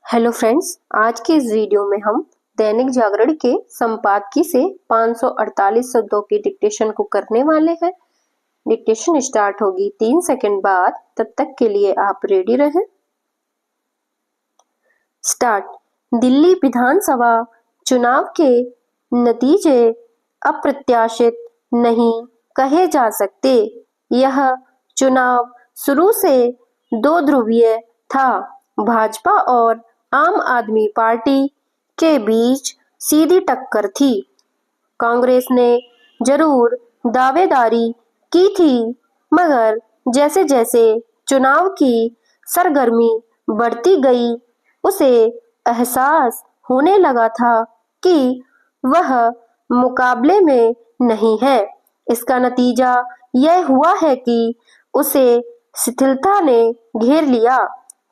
Hello friends, आज के इस वीडियो में हम दैनिक जागरण के संपादकीय से 548 शब्दों की डिक्टेशन को करने वाले हैं। डिक्टेशन स्टार्ट होगी 3 सेकंड बाद, तब तक के लिए आप रेडी रहें। स्टार्ट। दिल्ली विधानसभा चुनाव के नतीजे अप्रत्याशित नहीं कहे जा सकते। यह चुनाव शुरू से दो ध्रुवीय था। भाजपा और आम आदमी पार्टी के बीच सीधी टक्कर थी। कांग्रेस ने जरूर दावेदारी की थी, मगर जैसे जैसे चुनाव की सरगर्मी बढ़ती गई, उसे एहसास होने लगा था कि वह मुकाबले में नहीं है। इसका नतीजा यह हुआ है कि उसे शिथिलता ने घेर लिया।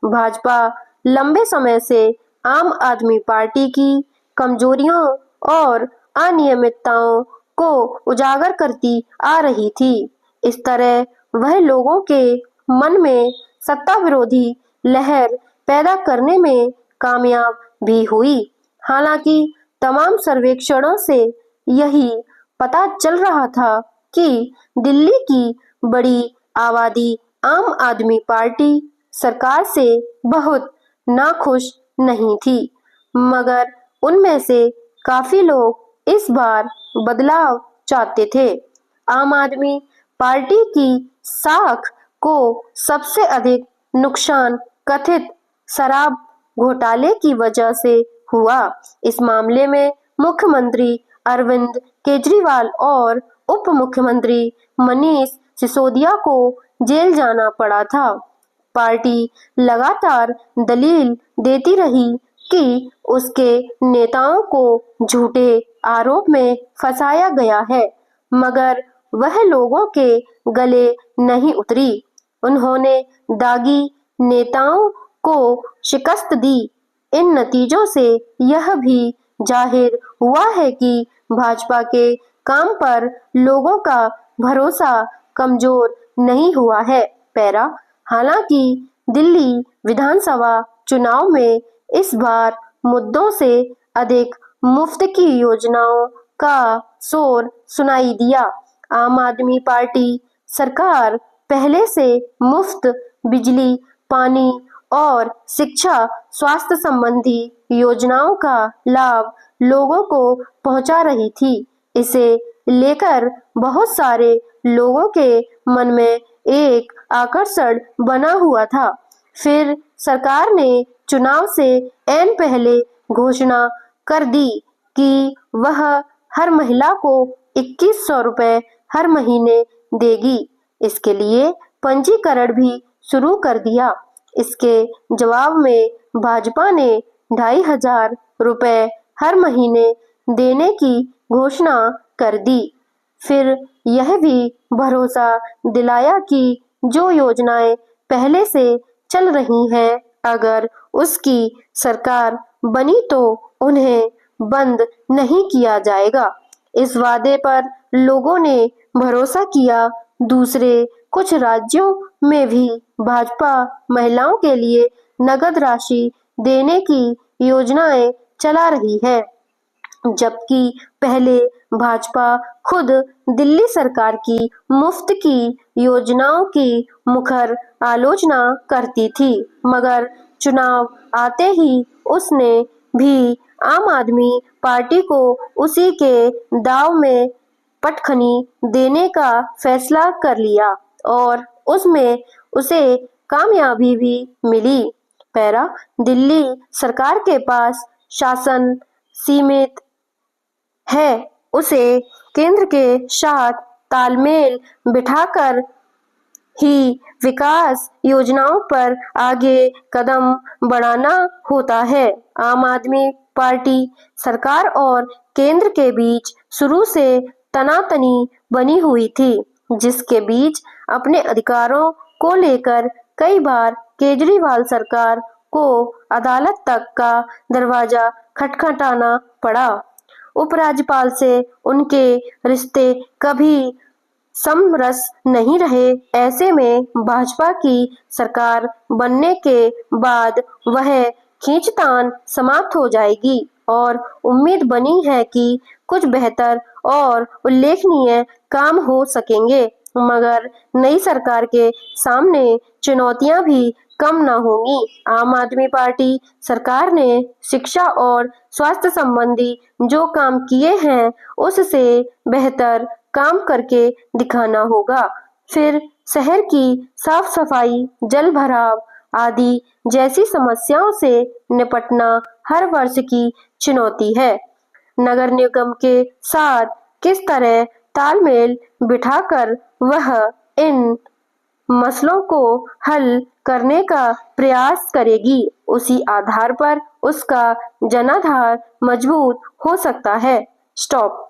भाजपा लंबे समय से आम आदमी पार्टी की कमजोरियों और अनियमितताओं को उजागर करती आ रही थी। इस तरह वह लोगों के मन में सत्ता विरोधी लहर पैदा करने में कामयाब भी हुई। हालांकि तमाम सर्वेक्षणों से यही पता चल रहा था कि दिल्ली की बड़ी आबादी आम आदमी पार्टी सरकार से बहुत नाखुश नहीं थी, मगर उनमें से काफी लोग इस बार बदलाव चाहते थे। आम आदमी पार्टी की साख को सबसे अधिक नुकसान कथित शराब घोटाले की वजह से हुआ। इस मामले में मुख्यमंत्री अरविंद केजरीवाल और उप मुख्यमंत्री मनीष सिसोदिया को जेल जाना पड़ा था। पार्टी लगातार दलील देती रही कि उसके नेताओं को झूठे आरोप में फंसाया गया है, मगर वह लोगों के गले नहीं उतरी। उन्होंने दागी नेताओं को शिकस्त दी। इन नतीजों से यह भी जाहिर हुआ है कि भाजपा के काम पर लोगों का भरोसा कमजोर नहीं हुआ है। पैरा। हालांकि दिल्ली विधानसभा चुनाव में इस बार मुद्दों से अधिक मुफ्त की योजनाओं का शोर सुनाई दिया। आम आदमी पार्टी सरकार पहले से मुफ्त बिजली, पानी और शिक्षा, स्वास्थ्य संबंधी योजनाओं का लाभ लोगों को पहुंचा रही थी। इसे लेकर बहुत सारे लोगों के मन में एक आकर्षण बना हुआ था। फिर सरकार ने चुनाव से ऐन पहले घोषणा कर दी कि वह हर महिला को 2100 रुपए हर महीने देगी। इसके लिए पंजीकरण भी शुरू कर दिया। इसके जवाब में भाजपा ने 2500 रुपए हर महीने देने की घोषणा कर दी। फिर यह भी भरोसा दिलाया कि जो योजनाएं पहले से चल रही हैं, अगर उसकी सरकार बनी तो उन्हें बंद नहीं किया जाएगा। इस वादे पर लोगों ने भरोसा किया। दूसरे कुछ राज्यों में भी भाजपा महिलाओं के लिए नगद राशि देने की योजनाएं चला रही है, जबकि पहले भाजपा खुद दिल्ली सरकार की मुफ्त की योजनाओं की मुखर आलोचना करती थी, मगर चुनाव आते ही उसने भी आम आदमी पार्टी को उसी के दांव में पटखनी देने का फैसला कर लिया और उसमें उसे कामयाबी भी मिली। पैरा। दिल्ली सरकार के पास शासन सीमित है। उसे केंद्र के साथ तालमेल बिठाकर ही विकास योजनाओं पर आगे कदम बढ़ाना होता है। आम आदमी पार्टी सरकार और केंद्र के बीच शुरू से तनातनी बनी हुई थी, जिसके बीच अपने अधिकारों को लेकर कई बार केजरीवाल सरकार को अदालत तक का दरवाजा खटखटाना पड़ा। उपराज्यपाल से उनके रिश्ते कभी समरस नहीं रहे। ऐसे में भाजपा की सरकार बनने के बाद वह खींचतान समाप्त हो जाएगी और उम्मीद बनी है कि कुछ बेहतर और उल्लेखनीय काम हो सकेंगे। मगर नई सरकार के सामने चुनौतियां भी कम न होंगी। आम आदमी पार्टी सरकार ने शिक्षा और स्वास्थ्य संबंधी जो काम किए हैं उससे बेहतर काम करके दिखाना होगा। फिर शहर की साफ सफाई, जल भराव आदि जैसी समस्याओं से निपटना हर वर्ष की चुनौती है। नगर निगम के साथ किस तरह तालमेल बिठाकर वह इन मसलों को हल करने का प्रयास करेगी, उसी आधार पर उसका जनाधार मजबूत हो सकता है। स्टॉप।